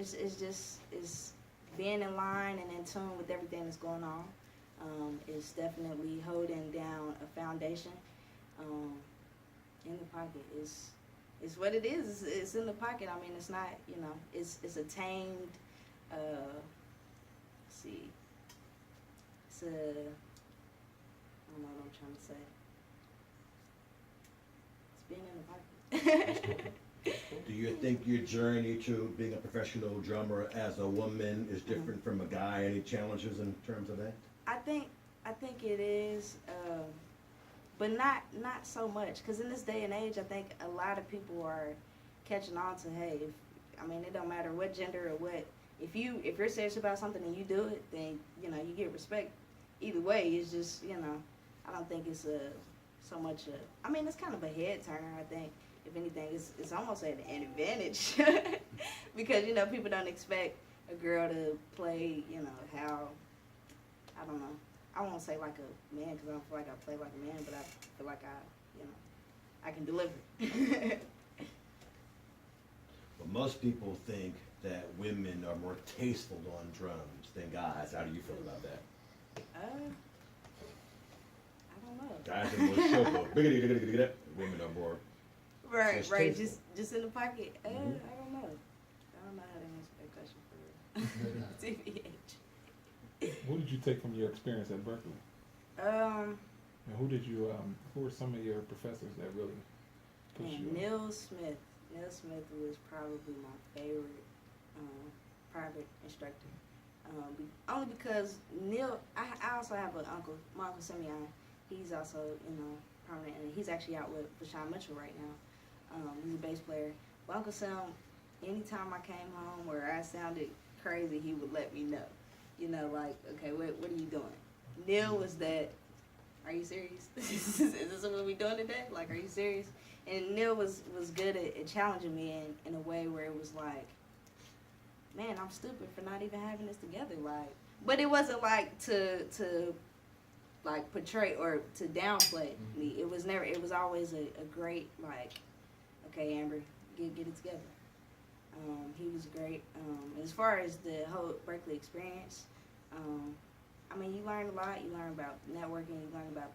it's being in line and in tune with everything that's going on. It's definitely holding down a foundation. Um, in the pocket is what it is. It's in the pocket. I mean, it's not, it's a tamed. Let's see, it's a. I don't know what I'm trying to say. It's being in the pocket. Do you think your journey to being a professional drummer as a woman is different from a guy? Any challenges in terms of that? I think it is, but not so much. Because in this day and age, I think a lot of people are catching on to, hey, it don't matter what gender or what. If you're serious about something and you do it, then you get respect. Either way, it's just I don't think it's so much. It's kind of a head turner. I think if anything, it's almost an advantage because people don't expect a girl to play how, I don't know. I won't say like a man because I don't feel like I play like a man, but I feel like I can deliver. Well, most people think that women are more tasteful on drums than guys. How do you feel about that? I don't know. Guys are more showboat. Women are more. Right. Just in the pocket. I don't know. I don't know how to answer that question for TBH. What did you take from your experience at Berkeley? And who were some of your professors that really pushed you? Neil Smith. Neil Smith was probably my favorite private instructor. Only because Neil, I also have an uncle, my Uncle Simeon. He's also, prominent, and he's actually out with Vashawn Mitchell right now. He's a bass player. But Uncle Sam, anytime I came home or I sounded crazy, he would let me know. Like, okay, what are you doing? Neil was that, are you serious? Is this what we doing today? Like, are you serious? And Neil was good at challenging me in a way where it was like, man, I'm stupid for not even having this together. Like, but it wasn't like to like portray or to downplay me. It was never. It was always a great like, okay, Amber, get it together. He was great. As far as the whole Berkeley experience, you learn a lot. You learn about networking. You learn about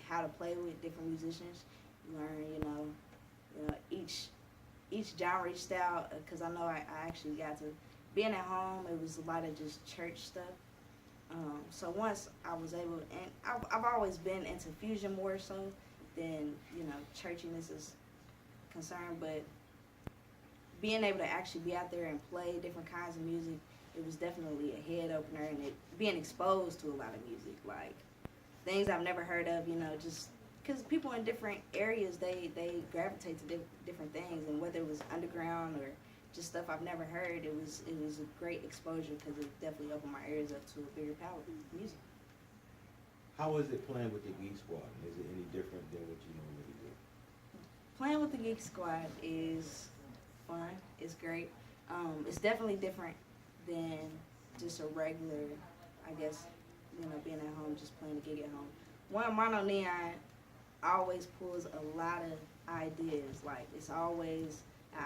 how to play with different musicians. You learn, each genre, each style. Because I know I actually got to being at home. It was a lot of just church stuff. So once I was able, and I've always been into fusion more so than churchiness is concerned, but being able to actually be out there and play different kinds of music, it was definitely a head opener, and being exposed to a lot of music, like things I've never heard of, just because people in different areas, they gravitate to different things, and whether it was underground or just stuff I've never heard, it was a great exposure because it definitely opened my ears up to a bigger palette of music. How is it playing with the Geek Squad? Is it any different than what you normally do? Playing with the Geek Squad is fun. It's great. It's definitely different than just a regular, I guess, being at home, just playing a gig at home. One, Mono Neon always pulls a lot of ideas. Like, it's always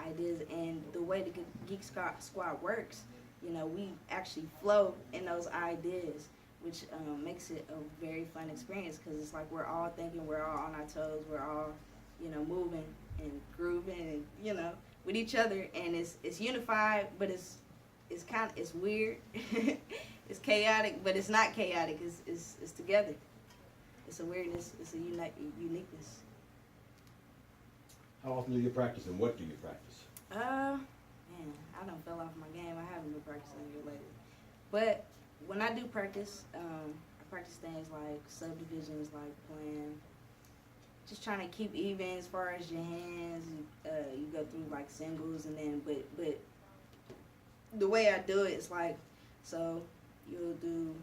ideas, and the way the Geek Squad works, we actually flow in those ideas, which makes it a very fun experience because it's like we're all thinking, we're all on our toes, we're all, moving and grooving, and, with each other, and it's unified, but it's weird, it's chaotic, but it's not chaotic. It's together. It's a weirdness. It's a uniqueness. How often do you practice, and what do you practice? Man, I done fell off my game. I haven't been practicing here lately. But when I do practice, I practice things like subdivisions, like playing, just trying to keep even as far as your hands. You go through like singles, and then, but the way I do it is like, so you'll do,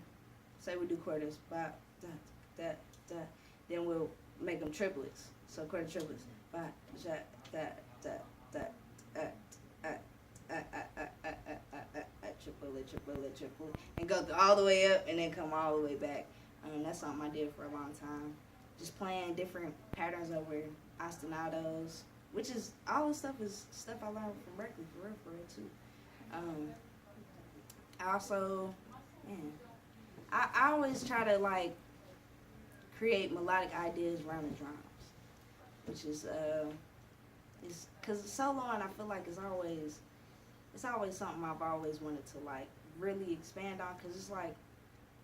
say we do quarters, ba, da, da, da, then we'll make them triplets. So quarter triplets. Ba, ja, da, da, da, triple, and go through all the way up and then come all the way back. That's something I did for a long time. Just playing different patterns over ostinatos, which is all the stuff is stuff I learned from Berkeley, for real too. I also, man, I always try to like create melodic ideas around the drums, which is it's because solo, and I feel like it's always something I've always wanted to like really expand on, because it's like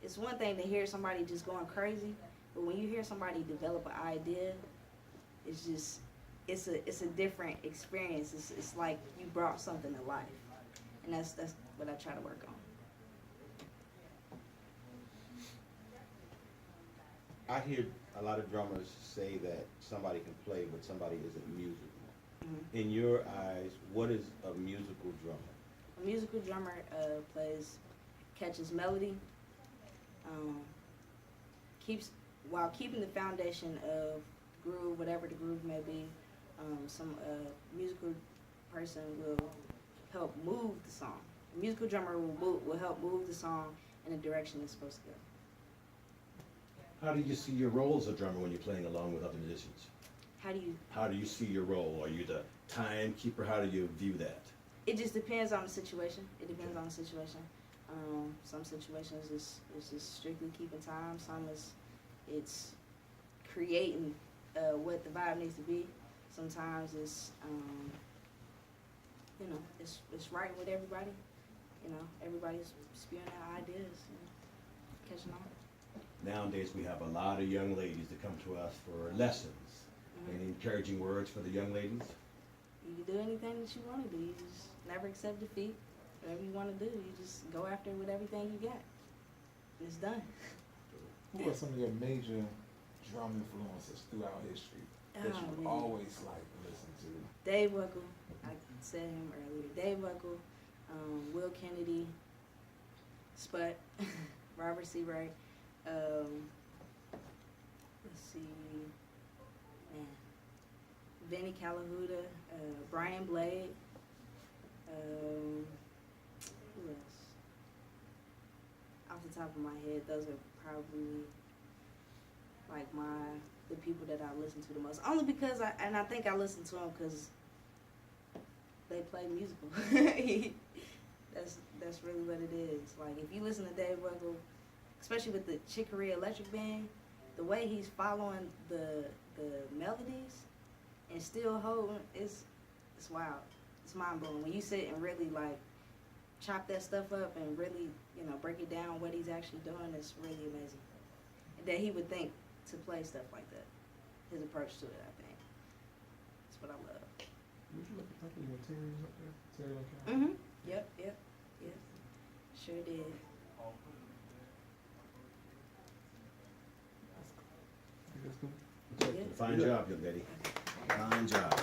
it's one thing to hear somebody just going crazy, but when you hear somebody develop an idea, it's just it's a different experience. It's like you brought something to life, and that's what I try to work on. I hear a lot of drummers say that somebody can play, but somebody isn't musical. Mm-hmm. In your eyes, what is a musical drummer? A musical drummer catches melody, while keeping the foundation of groove, whatever the groove may be. Some musical person will help move the song. A musical drummer will help move the song in the direction it's supposed to go. How do you see your role as a drummer when you're playing along with other musicians? How do you? You see your role? Are you the timekeeper? How do you view that? It just depends on the situation. It depends on the situation. Some situations is just strictly keeping time. Some it's creating what the vibe needs to be. Sometimes it's it's writing with everybody. Everybody's spewing out ideas, catching on. Nowadays, we have a lot of young ladies that come to us for lessons. Mm-hmm. Any encouraging words for the young ladies? You can do anything that you want to do. You just never accept defeat. Whatever you want to do, you just go after it with everything you got. And it's done. Who are some of your major drum influences throughout history that you man. always like to listen to? Dave Weckl, I said him earlier. Dave Weckl, Will Kennedy, Sput, Robert Seawright. Let's see, man, Vinnie Calahuda, Brian Blade. Who else? Off the top of my head, those are probably like the people that I listen to the most. Only because I think I listen to them because they play musical. That's really what it is. Like if you listen to Dave Weckl, especially with the Chick Corea Electric Band, the way he's following the melodies and still holding, it's wild. It's mind blowing. When you sit and really like chop that stuff up and really, break it down what he's actually doing, it's really amazing. That he would think to play stuff like that. His approach to it, I think. That's what I love. Would you look at something when Terry was up there? Terry LaCour? Mm-hmm. Yep. Sure did. That's cool. Fine job, young lady. Fine job.